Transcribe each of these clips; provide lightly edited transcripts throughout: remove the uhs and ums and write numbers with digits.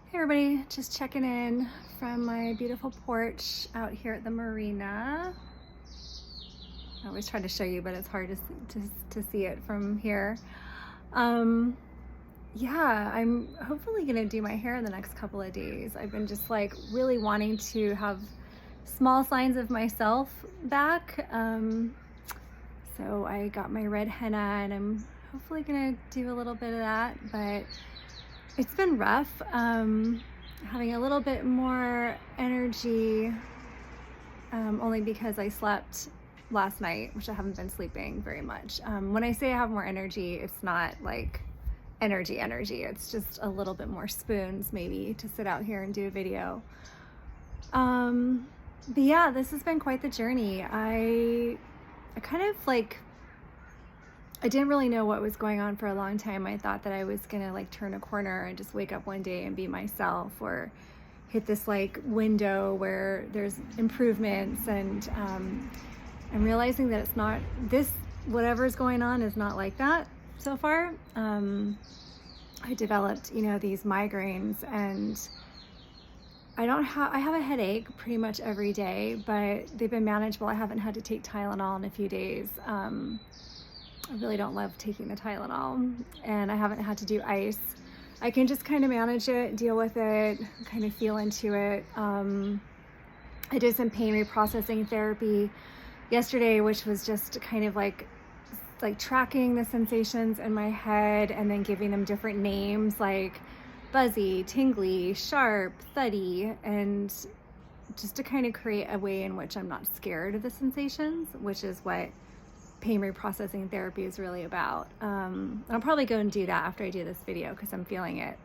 Hey everybody, just checking in from my beautiful porch out here at the marina. I always try to show you, but it's hard to see it from here. Um, yeah, I'm hopefully gonna do my hair in the next couple of days. I've been just like really wanting to have small signs of myself back. So I got my red henna and I'm hopefully gonna do a little bit of that, but it's been rough. Having a little bit more energy, only because I slept last night, which I haven't been sleeping very much. When I say I have more energy, it's not like energy. It's just a little bit more spoons maybe to sit out here and do a video. But yeah, this has been quite the journey. I kind of like, I didn't really know what was going on for a long time. I thought that I was gonna like turn a corner and just wake up one day and be myself, or hit this like window where there's improvements, and I'm realizing that it's not this, whatever's going on is not like that so far. I developed, these migraines, and I have a headache pretty much every day, but they've been manageable. I haven't had to take Tylenol in a few days. I really don't love taking the Tylenol, and I haven't had to do ice. I can just kind of manage it, deal with it, kind of feel into it. I did some pain reprocessing therapy yesterday, which was just kind of like tracking the sensations in my head and then giving them different names like buzzy, tingly, sharp, thuddy, and just to kind of create a way in which I'm not scared of the sensations, which is what pain reprocessing therapy is really about. I'll probably go and do that after I do this video because I'm feeling it.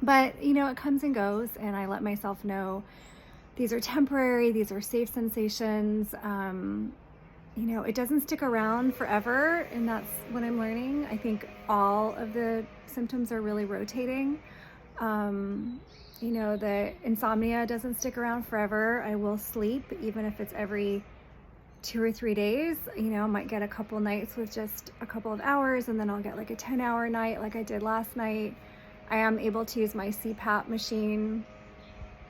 But it comes and goes, and I let myself know these are temporary, these are safe sensations. It doesn't stick around forever, and that's what I'm learning. I think all of the symptoms are really rotating. The insomnia doesn't stick around forever. I will sleep, even if it's every 2 or 3 days. Might get a couple nights with just a couple of hours, and then I'll get like a 10-hour night like I did last night. I am able to use my CPAP machine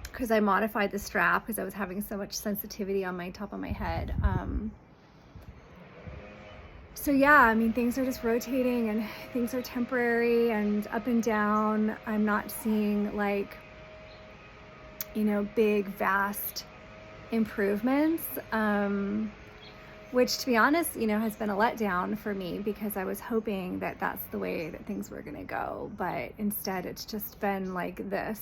because I modified the strap because I was having so much sensitivity on my top of my head. So yeah, things are just rotating, and things are temporary and up and down. I'm not seeing like, big, vast improvements, which, to be honest, has been a letdown for me, because I was hoping that that's the way that things were going to go. But instead, it's just been like this,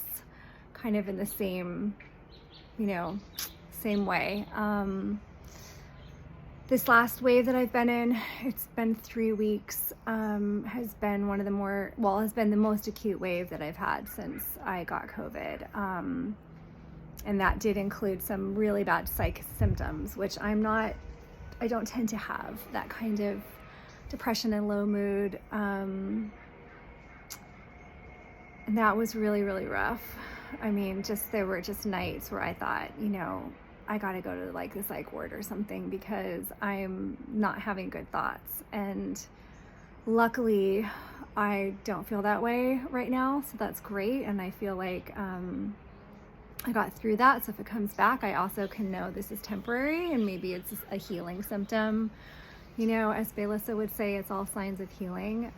kind of in the same way. This last wave that I've been in, it's been 3 weeks, has been has been the most acute wave that I've had since I got COVID. And that did include some really bad psych symptoms, which I don't tend to have that kind of depression and low mood. And that was really, really rough. There were just nights where I thought, I got to go to like the psych ward or something, because I'm not having good thoughts. And luckily, I don't feel that way right now. So that's great. And I feel like, I got through that. So if it comes back, I also can know this is temporary, and maybe it's a healing symptom. As Baylissa would say, it's all signs of healing.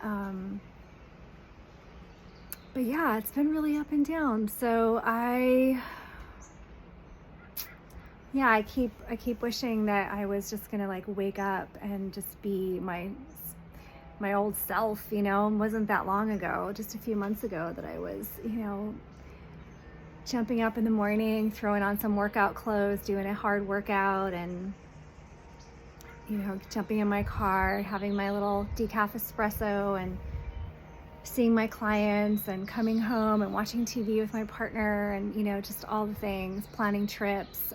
But yeah, it's been really up and down. So I keep wishing that I was just gonna like wake up and just be my old self. It wasn't that long ago, just a few months ago, that I was, jumping up in the morning, throwing on some workout clothes, doing a hard workout, and jumping in my car, having my little decaf espresso, and seeing my clients, and coming home and watching TV with my partner, and just all the things, planning trips,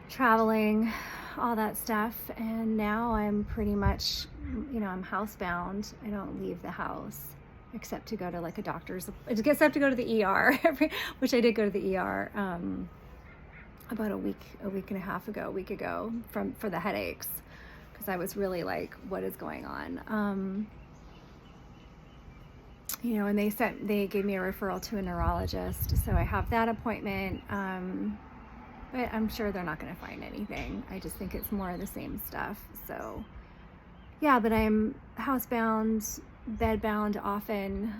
traveling, all that stuff. And now I'm pretty much, I'm housebound. I don't leave the house except to go to like a doctor's, except to go to the ER, which I did go to the ER about a week and a half ago, a week ago, for the headaches, because I was really like, what is going on? And they gave me a referral to a neurologist, so I have that appointment. But I'm sure they're not going to find anything. I just think it's more of the same stuff. So yeah, but I'm housebound, bedbound often.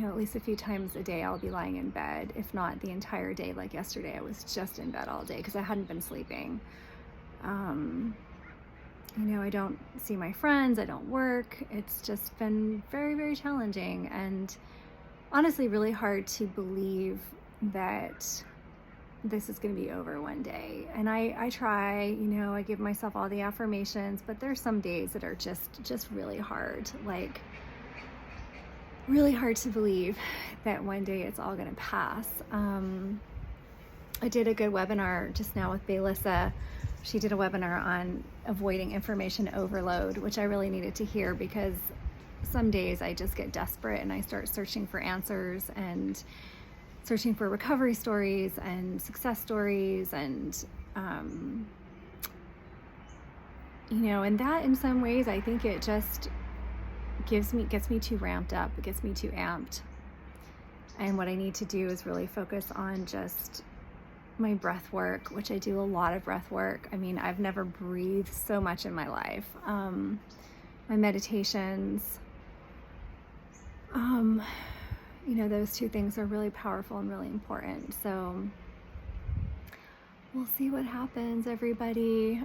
At least a few times a day I'll be lying in bed, if not the entire day. Like yesterday, I was just in bed all day because I hadn't been sleeping. I don't see my friends, I don't work. It's just been very, very challenging, and honestly really hard to believe that this is going to be over one day. And I try, I give myself all the affirmations, but there's some days that are just really hard, like really hard to believe that one day it's all going to pass. I did a good webinar just now with Baylissa. She did a webinar on avoiding information overload, which I really needed to hear, because some days I just get desperate and I start searching for answers and searching for recovery stories and success stories, and and that in some ways I think it just gets me too ramped up, it gets me too amped. And what I need to do is really focus on just my breath work, which I do a lot of breath work. I mean, I've never breathed so much in my life. My meditations, those two things are really powerful and really important. So we'll see what happens, everybody.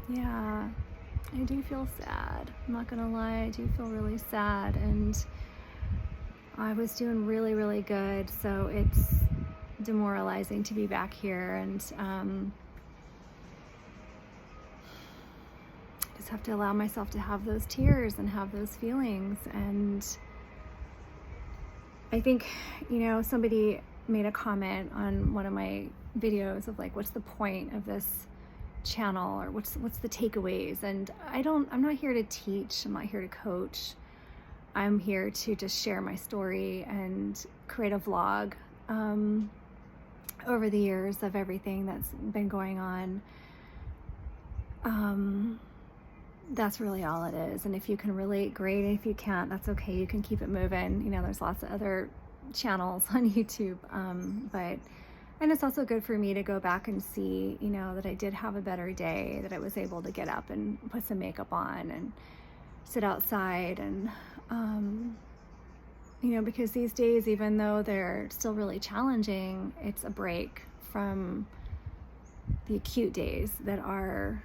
Yeah, I do feel sad. I'm not gonna lie, I do feel really sad. And I was doing really, really good. So it's demoralizing to be back here, and I just have to allow myself to have those tears and have those feelings. And I think, somebody made a comment on one of my videos of like, what's the point of this channel, or what's the takeaways? And I'm not here to teach, I'm not here to coach. I'm here to just share my story and create a vlog over the years of everything that's been going on. That's really all it is. And if you can relate, great. And if you can't, that's okay. You can keep it moving. There's lots of other channels on YouTube. And it's also good for me to go back and see, that I did have a better day, that I was able to get up and put some makeup on and sit outside. And, because these days, even though they're still really challenging, it's a break from the acute days that are,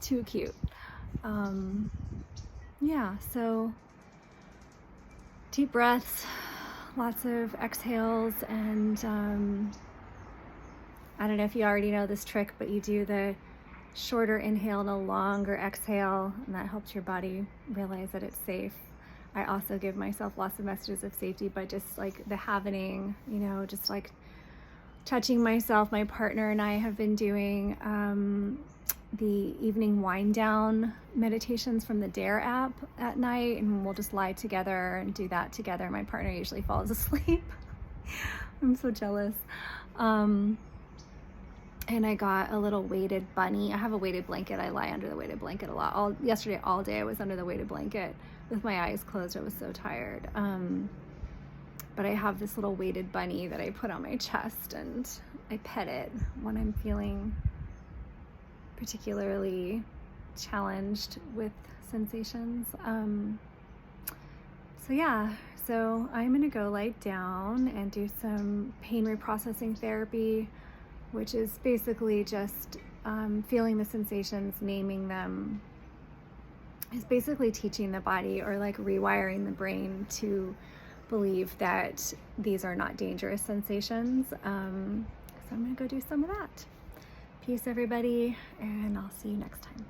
too acute. So deep breaths, lots of exhales, and I don't know if you already know this trick, but you do the shorter inhale and a longer exhale, and that helps your body realize that it's safe. I also give myself lots of messages of safety by just like the happening, just like touching myself. My partner and I have been doing the evening wind down meditations from the Dare app at night, and we'll just lie together and do that together. My partner usually falls asleep. I'm so jealous. And I got a little weighted bunny. I have a weighted blanket. I lie under the weighted blanket a lot. Yesterday, all day I was under the weighted blanket with my eyes closed. I was so tired. But I have this little weighted bunny that I put on my chest, and I pet it when I'm feeling particularly challenged with sensations. So I'm gonna go lie down and do some pain reprocessing therapy, which is basically just feeling the sensations, naming them. Is basically teaching the body, or like rewiring the brain to believe that these are not dangerous sensations. So I'm gonna go do some of that. Peace, everybody, and I'll see you next time.